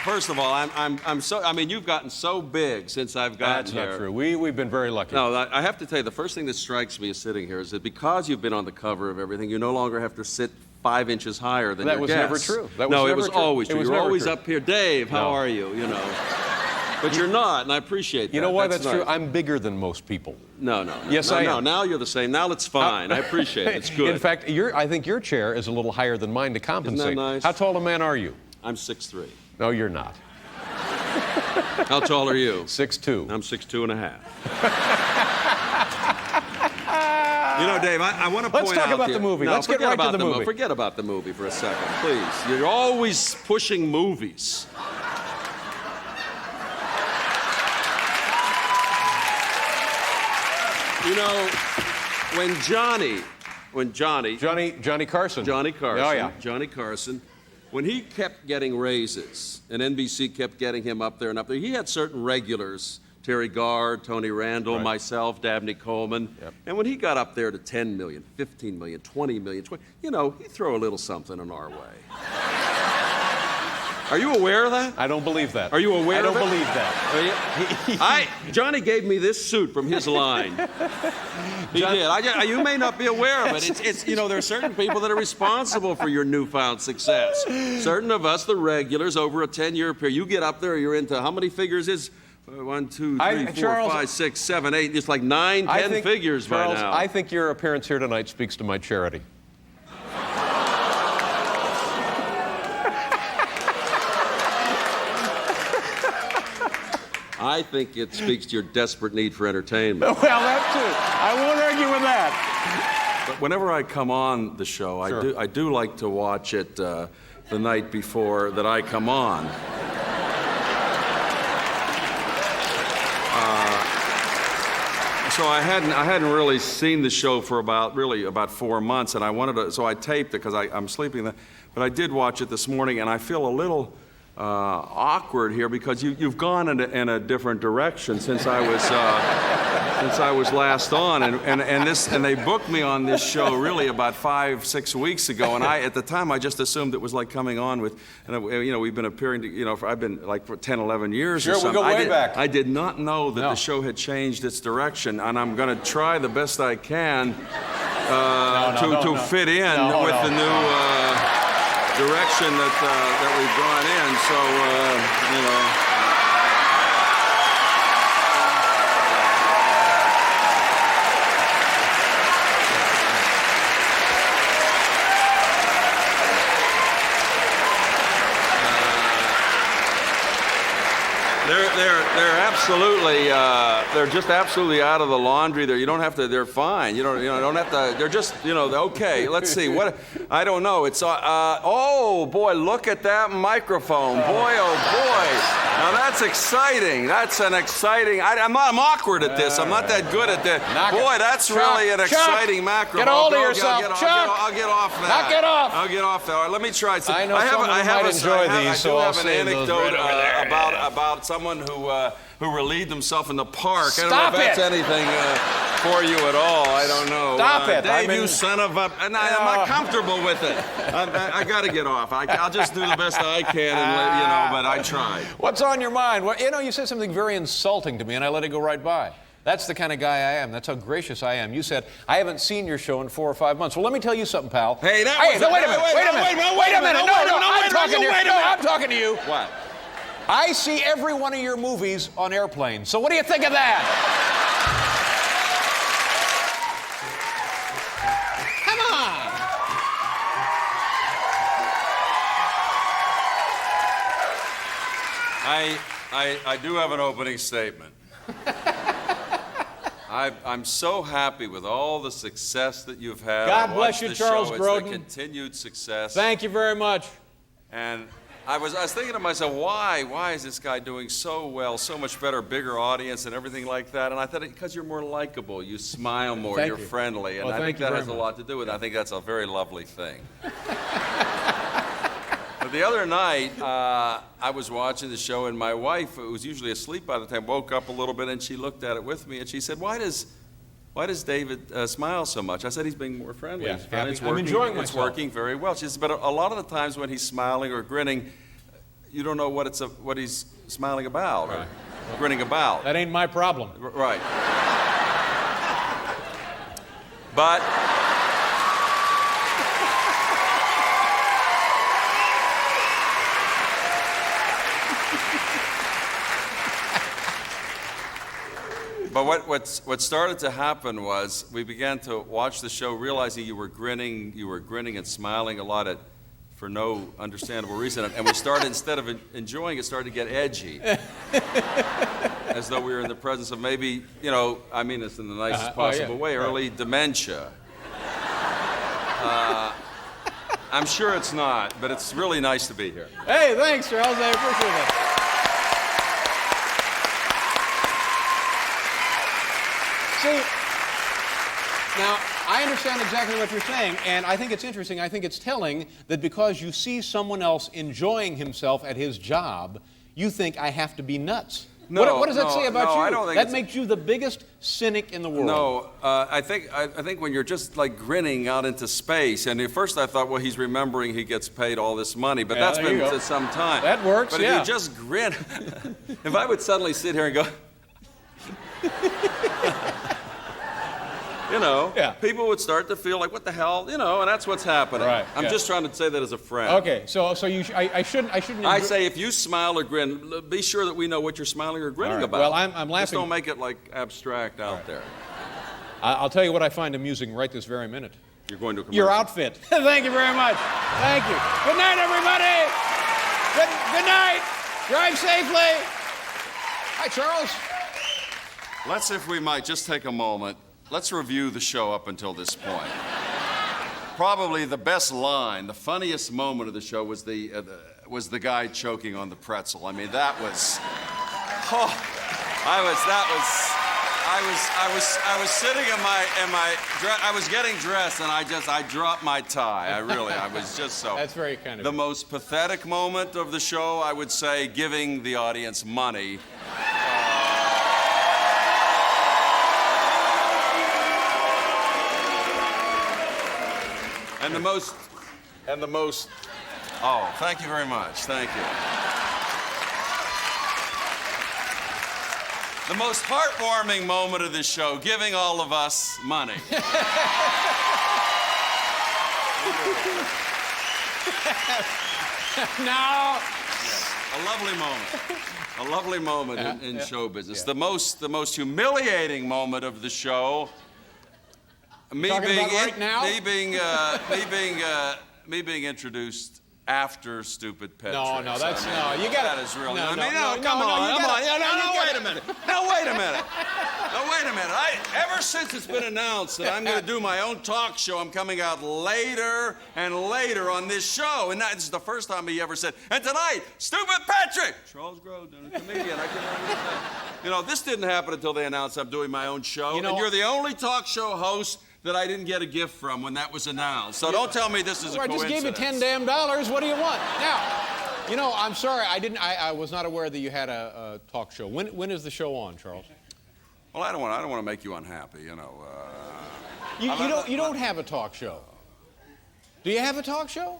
first of all, I'm so. I mean, you've gotten so big since I've gotten here. That's not true. We've been very lucky. No, I have to tell you, the first thing that strikes me as sitting here is that because you've been on the cover of everything, you no longer have to sit 5 inches higher than your guests. That was never true. No, it was always true. You're always up here, Dave. How are you? You know. But you're not, and I appreciate that. You know why that's that's true? I'm bigger than most people. No. Yes, I am. No, now you're the same. Now it's fine. I appreciate it. It's good. In fact, I think your chair is a little higher than mine to compensate. Isn't that nice? How tall a man are you? I'm 6'3". No, you're not. How tall are you? 6'2". I'm 6'2 and a half. You know, Dave, I want to point out. Let's talk about the movie. No, Let's get right to the movie. Forget about the movie for a second, please. You're always pushing movies. You know, when Johnny Carson. Oh, yeah. Johnny Carson, when he kept getting raises, and NBC kept getting him up there and up there, he had certain regulars, Terry Gard, Tony Randall, myself, Dabney Coleman. Yep. And when he got up there to 10 million, 15 million, 20 million, you know, he'd throw a little something in our way. Are you aware of that? I don't believe that. Are you aware of it? I don't believe that. Johnny gave me this suit from his line. He did. You may not be aware of it. It's you know, there are certain people that are responsible for your newfound success. Certain of us, the regulars, over a 10-year period, you get up there, you're into how many figures is? 1, 2, 3, 4, Charles, 5, 6, 7, 8. It's like 9, 10 figures Charles, by now. I think your appearance here tonight speaks to my charity. I think it speaks to your desperate need for entertainment. Well, that too. I won't argue with that. But whenever I come on the show, Sure. I do like to watch it the night before that I come on. So I hadn't really seen the show for about 4 months, and I wanted to. So I taped it because I'm sleeping. But I did watch it this morning, and I feel a little awkward here because you've gone in a different direction since I was last on, and they booked me on this show really about 5-6 weeks ago, and at the time I just assumed it was like coming on with, you know, we've been appearing, I've been like for 10-11 years sure, or something. We go way back. I did not know that the show had changed its direction, and I'm going to try the best I can to fit in with the new direction that we've gone in, so, you know. They're absolutely, they're just absolutely out of the laundry there. You don't have to, they're fine. You don't have to, they're just, okay, let's see. I don't know. It's, oh boy, look at that microphone. Boy, oh boy. Now that's exciting. That's an exciting, I'm awkward at this. I'm not that good at this. Boy, that's really an exciting microphone. Get a hold of yourself, Chuck. I'll get off that. Knock it off. I'll get off that. All right, let me try. I know someone who might enjoy these, so I'll save those right over there. About someone who relieved himself in the park. Stop I don't know if that's it. anything for you at all. I don't know. Stop it. Dave, you son of a... I'm not comfortable with it. I got to get off. I'll just do the best I can, but I tried. What's on your mind? Well, you said something very insulting to me, and I let it go right by. That's the kind of guy I am. That's how gracious I am. You said, I haven't seen your show in 4 or 5 months. Well, let me tell you something, pal. Hey, wait a minute. I'm talking to you. What? I see every one of your movies on airplanes. So what do you think of that? Come on. I do have an opening statement. I'm so happy with all the success that you've had. God bless you, Charles Grodin. It's the continued success. Thank you very much. And I was thinking to myself, why is this guy doing so well, so much better, bigger audience and everything like that? And I thought, because you're more likable, you smile more, you're friendly, and I think that has a lot to do with it. I think that's a very lovely thing. But the other night, I was watching the show, and my wife, who was usually asleep by the time, woke up a little bit, and she looked at it with me, and she said, why does David smile so much? I said, he's being more friendly. Yeah, It's I'm enjoying myself. It's working very well. She said, but a lot of the times when he's smiling or grinning, you don't know what he's smiling about or grinning about. That ain't my problem. Right. But what started to happen was we began to watch the show, realizing you were grinning and smiling a lot for no understandable reason, and we started, instead of enjoying it, started to get edgy, as though we were in the presence of maybe, I mean this in the nicest possible way, early dementia. I'm sure it's not, but it's really nice to be here. Hey, thanks, Charles. I appreciate it. See, now, I understand exactly what you're saying, and I think it's interesting. I think it's telling that because you see someone else enjoying himself at his job, you think, I have to be nuts. No, what does that say about you? I don't think that makes you the biggest cynic in the world. No, I think when you're just like grinning out into space, and at first I thought, well, he's remembering he gets paid all this money, but that's been to some time. That works, But if you just grin, if I would suddenly sit here and go, people would start to feel like, what the hell, and that's what's happening. Right, I'm just trying to say that as a friend. Okay, so I shouldn't. I say if you smile or grin, be sure that we know what you're smiling or grinning about. Well, I'm laughing. Just don't make it like abstract out there. I'll tell you what I find amusing right this very minute. You're going to a commercial. Your outfit. Thank you very much. Thank you. Good night, everybody. Good night. Drive safely. Hi, Charles. Let's, if we might, just take a moment. Let's review the show up until this point. Probably the best line, the funniest moment of the show was the guy choking on the pretzel. I mean, that was, I was sitting in my I was getting dressed and I dropped my tie. I was just so. That's very kind of The most pathetic moment of the show, I would say, giving the audience money. And the most, oh, thank you very much, thank you. The most heartwarming moment of this show, giving all of us money. No. Yes, a lovely moment in show business. The most humiliating moment of the show. Me being introduced after Stupid Pet No, Tricks. that's you got that is really. come on. Wait a minute. No, wait a minute. Ever since it's been announced that I'm going to do my own talk show, I'm coming out later and later on this show, and that's the first time he ever said. And tonight, Stupid Patrick, Charles Grodin, a comedian. This didn't happen until they announced I'm doing my own show, and you're the only talk show host that I didn't get a gift from when that was announced. So don't tell me this is a coincidence. I just gave you $10 damn. What do you want? Now, I'm sorry, I was not aware that you had a talk show. When is the show on, Charles? Well, I don't want to make you unhappy, You don't have a talk show. Do you have a talk show?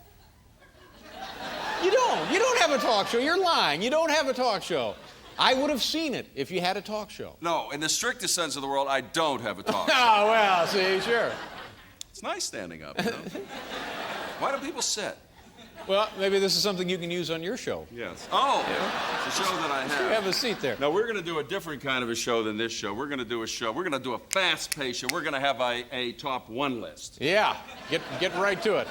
You don't. You don't have a talk show. You're lying. You don't have a talk show. I would have seen it if you had a talk show. No, in the strictest sense of the world, I don't have a talk show. Oh, well, see, sure. It's nice standing up, Why don't people sit? Well, maybe this is something you can use on your show. Yes. Oh, it's a show that I have. You have a seat there. Now, we're going to do a different kind of a show than this show. We're going to do a fast-paced show. We're going to have a top 1 list. Yeah, get right to it.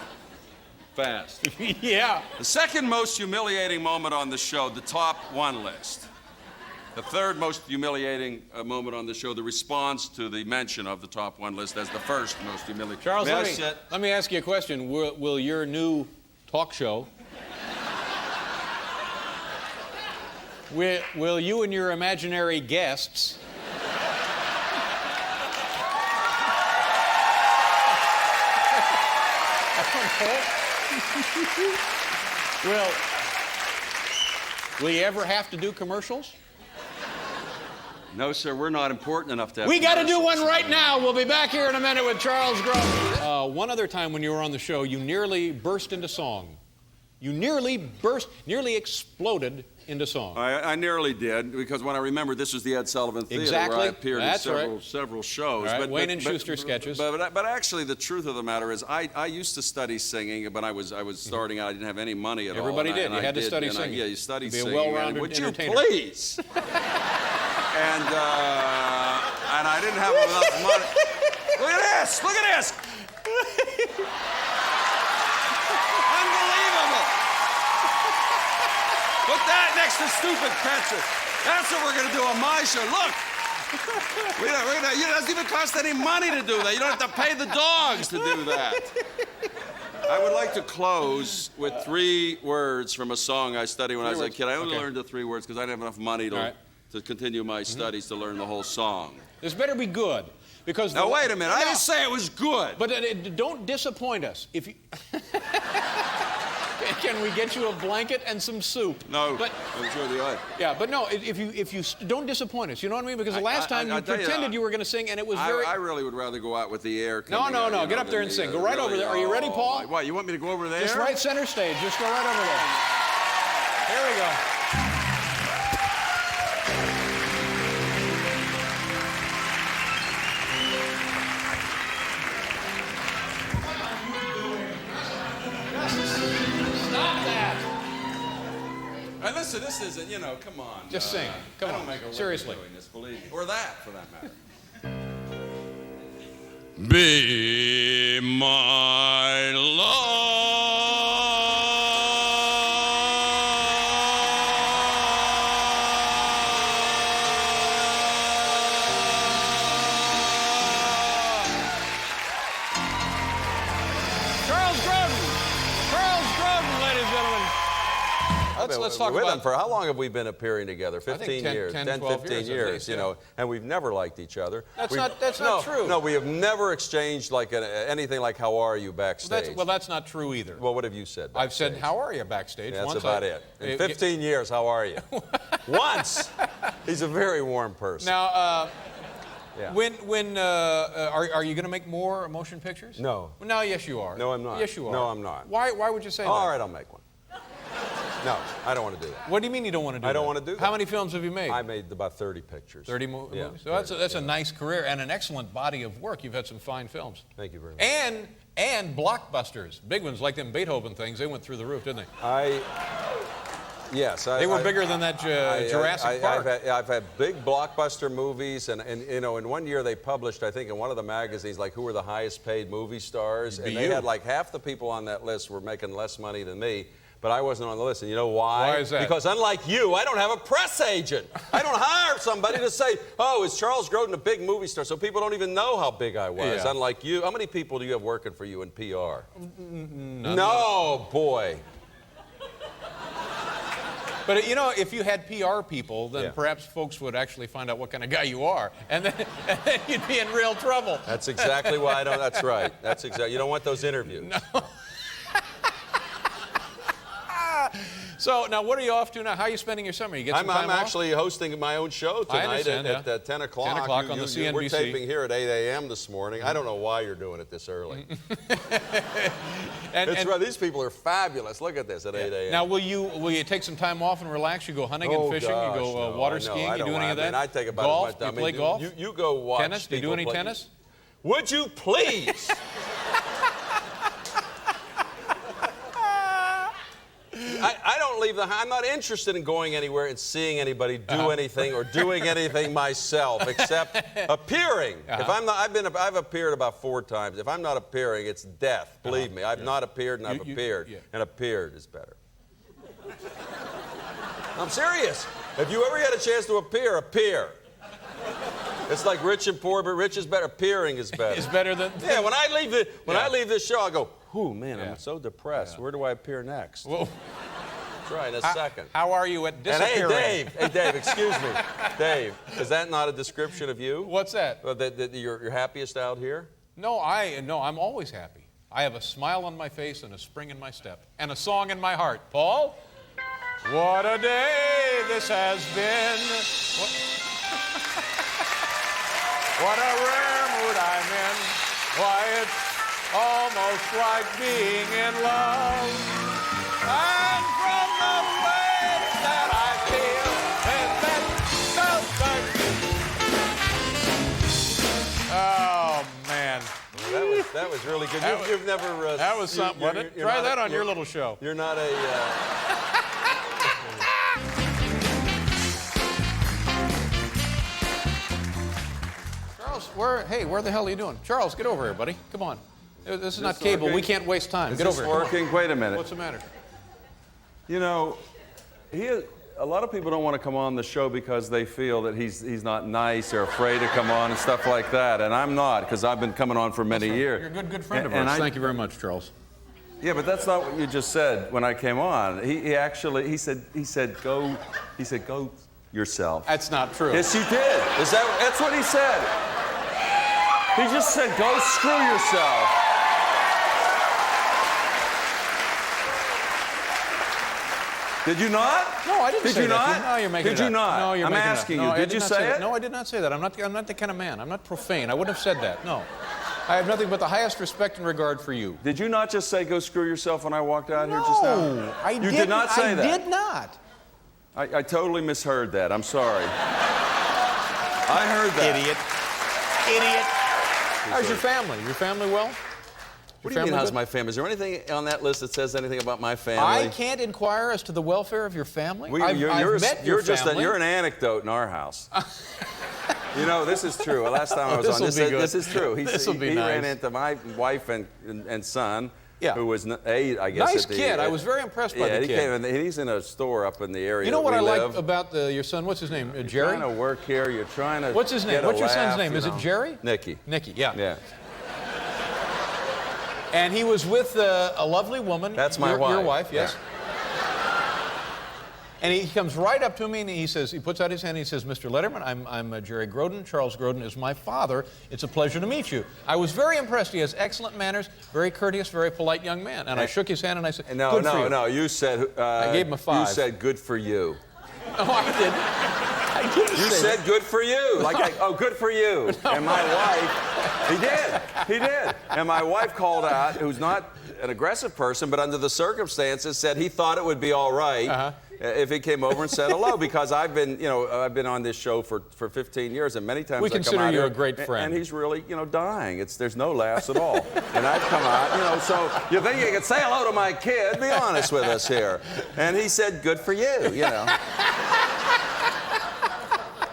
Fast. Yeah. The second most humiliating moment on the show, the top 1 list. The third most humiliating moment on the show, the response to the mention of the top 1 list as the first most humiliating. Charles, let me ask you a question. Will your new talk show, will you and your imaginary guests will you ever have to do commercials? No, sir, we're not important enough to have We got to do one right now. We'll be back here in a minute with Charles Grodin. One other time when you were on the show, you nearly burst into song. you nearly nearly exploded into song. I nearly did, because when I remember this was the Ed Sullivan Theater Exactly. where I appeared That's in several shows. All right, Wayne and Schuster sketches. But actually, the truth of the matter is, I used to study singing, but I was starting out. I didn't have any money at all. Everybody did. And You I had to did, study and singing. yeah, you studied To be a singing. well-rounded Would entertainer. you please? And I didn't have enough money. Look at this! Look at this! Unbelievable! Put that next to stupid picture. That's what we're going to do on my show. Look! It doesn't even cost any money to do that. You don't have to pay the dogs to do that. I would like to close with 3 words from a song I studied when I was a kid. I only learned the 3 words because I didn't have enough money to continue my studies to learn the whole song. This better be good. Because Now, wait a minute. I didn't say it was good. But don't disappoint us. If you can we get you a blanket and some soup? No, but I'm sure the other. yeah, but no. If you don't disappoint us, you know what I mean? Because the last time you pretended you were going to sing, and it was very. I really would rather go out with the air. No. Get up there and sing. Go right over there. Are you ready, Paul? What? You want me to go over there? Just right center stage. Just go right over there. Here we go. Listen, this isn't, come on. Just sing. Come on. Make a Seriously. doing this, believe me. Or that, for that matter. Be my Charles Grodin, ladies and gentlemen. Let's talk with about them for how long have we been appearing together? I think 15 10, years. 10, 12 15 years, years, at least, you know, and we've never liked each other. That's not true. No, we have never exchanged like anything like "How are you" backstage. That's not true either. Well, what have you said? I've said, backstage? "How are you?" backstage. That's Once about it. In 15 years, how are you? Once. He's a very warm person. Now, Yeah. are you going to make more motion pictures? No. No, yes, you are. No, I'm not. Yes, you are. No, I'm not. Why would you say that? All right, I'll make one. No, I don't want to do that. What do you mean you don't want to do that? I don't want to do that. How many films have you made? I made about 30 pictures. 30 Yeah, movies? So that's a nice career and an excellent body of work. You've had some fine films. Thank you very much. And blockbusters. Big ones like them Beethoven things, they went through the roof, didn't they? Yes. They were bigger than that Jurassic Park. I've had big blockbuster movies, and you know, in one year they published, I think, in one of the magazines, like, who were the highest paid movie stars, and they had like half the people on that list were making less money than me. But I wasn't on the list, and you know why? Why is that? Because unlike you, I don't have a press agent. I don't hire somebody to say, oh, is Charles Grodin a big movie star? So people don't even know how big I was, Yeah. unlike you. How many people do you have working for you in PR? None. No, boy. But you know, if you had PR people, then Yeah. perhaps folks would actually find out what kind of guy you are, and then you'd be in real trouble. That's exactly why I don't, that's right. That's exactly, you don't want those interviews. No. So now, what are you off to now? How are you spending your summer? You get some time I'm off? actually hosting my own show tonight understand, at 10 o'clock. 10 o'clock on the CNBC. We're taping here at 8 a.m. this morning. I don't know why you're doing it this early. It's right. These people are fabulous. Look at this at 8 a.m. Now, will you take some time off and relax? You go hunting and fishing. Gosh, you go no, water I know. skiing. I You do don't any of want- that? I take about golf. as much. You play golf. You go watch. Tennis. Do you do any play. tennis? Would you please? I don't leave I'm not interested in going anywhere and seeing anybody do anything or doing anything myself except appearing. If I'm not, I've appeared about 4 times. If I'm not appearing, it's death. Believe me, I've not appeared and I've appeared, and appeared is better. I'm serious. If you ever get a chance to appear, appear. It's like rich and poor, but rich is better. Appearing is better. It's better than. Yeah. When I leave this show, I go, "Ooh, man, I'm so depressed. Yeah. Where do I appear next?" Well, That's right. In a second. how are you at And disappearing? hey, Dave, excuse me, Dave, is that not a description of you? What's that? That you're happiest out here? No, I'm always happy. I have a smile on my face and a spring in my step and a song in my heart. Paul, what a day this has been. What a rare mood I'm in. Why, it's almost like being in love. And from the way that I feel when that Oh, man. That was really good. You've never. That was something, wasn't it? Try that on your little show. You're not a. Charles, where the hell are you doing? Charles, get over here, buddy. Come on. This is not this cable. working? We can't waste time. Is Get this over here. working? Wait a minute. What's the matter? You know, a lot of people don't want to come on the show because they feel that he's not nice or afraid to come on and stuff like that. And I'm not, because I've been coming on for many years. You're a good friend of And ours. Thank you very much, Charles. Yeah, but that's not what you just said when I came on. He said go yourself. That's not true. Yes, you did. That's what he said. He just said go screw yourself. Did you not? No, I didn't Did say you that. not? No, you're making Did it you up. not? No, you're I'm making it up. asking No, you. I Did did you not say that. it? No, I did not say that. I'm not that kind of man. I'm not profane. I wouldn't have said that. No. I have nothing but the highest respect and regard for you. Did you not just say go screw yourself when I walked out here just now? No, I You did not say that. I did not. I totally misheard that. I'm sorry. I heard that. Idiot. How's your family? Your family well? What do you mean, how's my family? Is there anything on that list that says anything about my family? I can't inquire as to the welfare of your family. I've met your family. You're an anecdote in our house. You know, this is true. Last time I was on, this is true. This'll be he nice. ran into my wife and son, Yeah. who was eight, I guess. Nice at the, kid. I was very impressed by the he kid. came in. He's in a store up in the area. You know that what we I live. like about your son? What's his name? Jerry? You're trying to work here. You're trying to. What's his name? get a What's your son's laugh, name? you Is it know. Jerry? Nicky. Nicky, yeah. Yeah. And he was with a lovely woman. That's my wife. Your wife, yes. Yeah. And he comes right up to me and he says, he puts out his hand and he says, Mr. Letterman, I'm Jerry Grodin. Charles Grodin is my father. It's a pleasure to meet you. I was very impressed. He has excellent manners, very courteous, very polite young man. And I shook his hand and I said, good for you. No. You said. I gave him a 5. You said good for you. No, I didn't. I didn't You say said that. good for you. Good for you. And my wife, he did. And my wife called out, who's not an aggressive person, but under the circumstances said he thought it would be all right if he came over and said hello, because I've been on this show for 15 years, and many times We I come consider out you here, a great friend. and he's really, dying. There's no laughs at all. And I've come out, so you think you could say hello to my kid? Be honest with us here. And he said, good for you.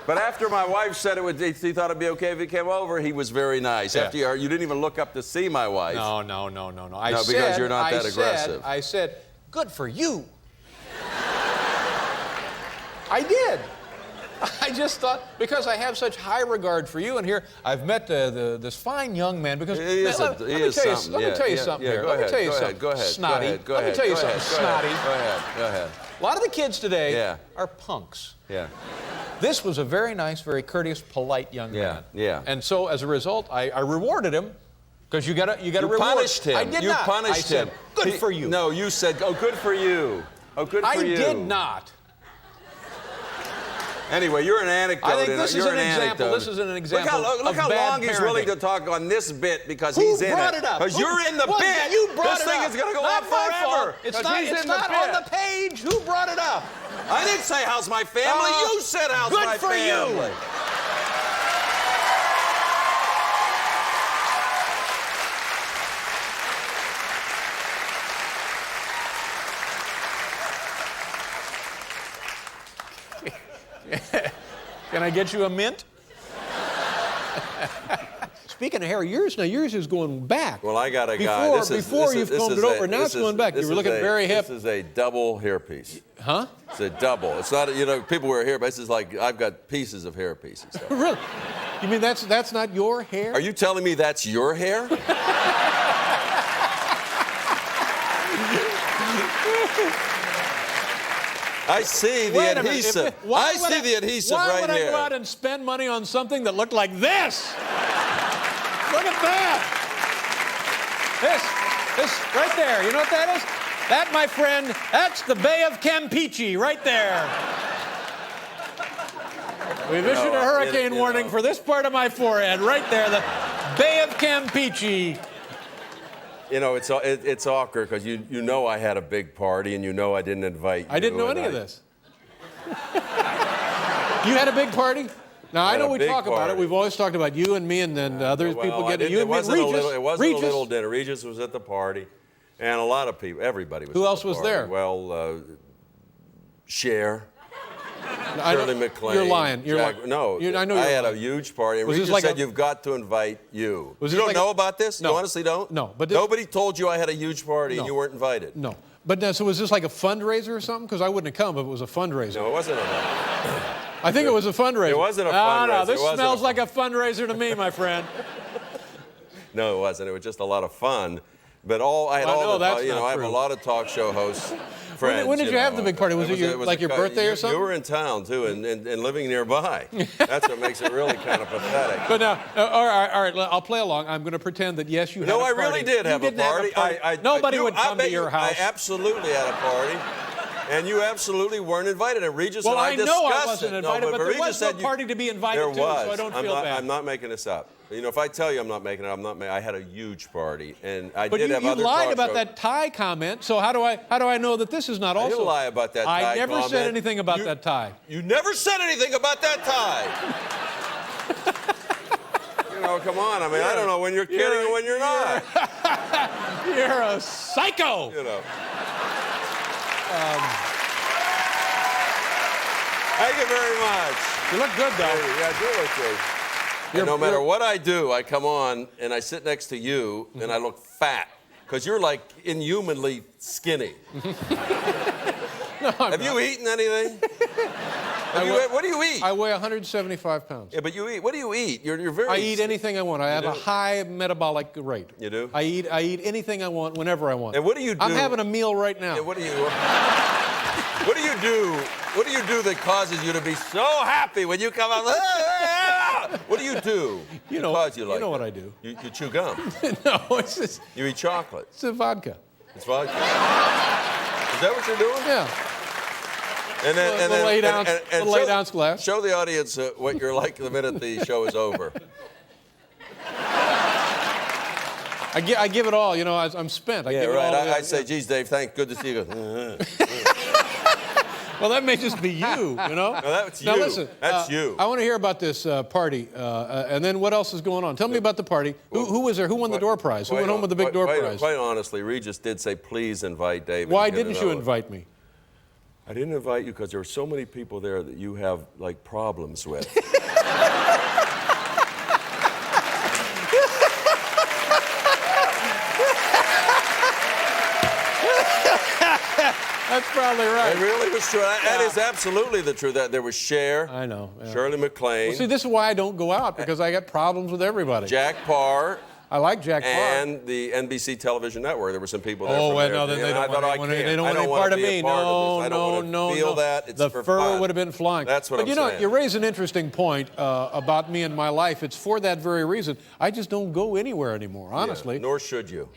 But after my wife said he thought it'd be okay if he came over, he was very nice. Yeah. After you didn't even look up to see my wife. No. Because you're not that aggressive. I said, good for you. I did. I just thought, because I have such high regard for you, and here I've met this fine young man, because let me tell you something here. Let me tell you something. Go ahead. Snotty. Go Let me ahead. tell you Go something. ahead. Snotty. Go ahead. A lot of the kids today Yeah. are punks. Yeah. This was a very nice, very courteous, polite young man. Yeah. And so, as a result, I rewarded him, because you got to reward. Punished him. I did you not. punished I said, him. good for you. No, you said, good for you. Oh, good for you. I did not. Anyway, you're an anecdote. I think this is you're an example. anecdote. This is an example. Look how of bad long he's willing parenting. to talk on this bit because Who he's in it. brought it up? Because you're in the bit. You brought this it thing up. is going to go Not on my forever. fault. It's not on the page. Who brought it up? I didn't say how's my family. You said how's good my for family. you. Can I get you a mint? Speaking of hair, yours is going back. Well, I got a guy. Before you've combed it over, now it's going back. You were looking very hip. This is a double hairpiece. Huh? It's a double. It's not, people wear hair, but this is like I've got pieces of hair pieces. So. Really? You mean that's not your hair? Are you telling me that's your hair? I see the Wait a minute. adhesive. Why I would see the adhesive why right would I here. go out and spend money on something that looked like this? Look at that. This right there. You know what that is? That, my friend, that's the Bay of Campeche right there. We've issued a hurricane warning for this part of my forehead right there, the Bay of Campeche. You know, it's awkward because you know I had a big party and you know I didn't invite you. I didn't know any of this. You had a big party? Now, I know we talk about it. We've always talked about you and me and then other people getting you and me. It wasn't a little dinner. Regis was at the party, and a lot of people, everybody was. Who else was there? Well, Cher. Shirley MacLaine. You're lying. You're lying. No, I know. I had a huge party, and Regis said you've got to invite you. You don't know about this? No. You honestly don't? No, but nobody told you I had a huge party and you weren't invited. No, but so was this like a fundraiser or something? Because I wouldn't have come if it was a fundraiser. No, it wasn't I think it was a fundraiser. It wasn't a fundraiser. No, this smells like a fundraiser to me, my friend. No, it wasn't. It was just a lot of fun. But I have a lot of talk show hosts. Friends, when did you have the big party? Was it your birthday or something? You were in town, too, and living nearby. That's what makes it really kind of pathetic. But now, all right, I'll play along. I'm going to pretend that, yes, you had a party. No, I really did have a party. Nobody would come to your house. I absolutely had a party. And you absolutely weren't invited. And Regis and I discussed it. Well, I know I wasn't invited, but there was no no party to be invited to, so I don't feel bad. I'm not making this up. You know, if I tell you I'm not making it, I had a huge party, and I but did have other you lied talk about shows. that tie comment. So how do I know that this is not also? I didn't lie about that tie I never comment. said anything about that tie. You never said anything about that tie. You know, come on. I mean, I don't know when you're kidding and when you're not. You're a psycho. You know. Thank you very much. You look good, though. Yeah, I do look good. And no matter what I do, I come on and I sit next to you and I look fat because you're like inhumanly skinny. Have you eaten anything? What do you eat? I weigh 175 pounds. Yeah, but you eat. What do you eat? You're very. I eat anything I want. I have a high metabolic rate. You do? I eat anything I want whenever I want. And what do you do? I'm having a meal right now. And what do you do? What do you do that causes you to be so happy when you come out? What do you do? You know what I do. You chew gum. No, it's just. You eat chocolate. It's a vodka. It's vodka. Is that what you're doing? Yeah. And then, lay down glass. Show the audience what you're like the minute the show is over. I give it all. You know, I'm spent. I give it all. I say, geez, Dave, good to see you. Well, that may just be you, you know? No, that's you. Now, listen. That's you. I want to hear about this party, and then what else is going on? Tell me about the party. Who was there? Who won the door prize? Who went home with the big door prize? Quite honestly, Regis did say, please invite David. Why didn't you invite me? I didn't invite you because there were so many people there that you have, like, problems with. That's probably right. It really was true. That is absolutely the truth. That there was Cher. I know. Yeah. Shirley MacLaine. Well, see, this is why I don't go out, because I got problems with everybody. Jack Parr. I like Jack Parr. And the NBC television network. There were some people there. Oh, no, then they don't want any part of me. No. I don't want to feel that. It's the for fur fun. would have been flying. That's what I'm saying. But you know, you raise an interesting point about me and my life. It's for that very reason. I just don't go anywhere anymore, honestly. Yeah, nor should you.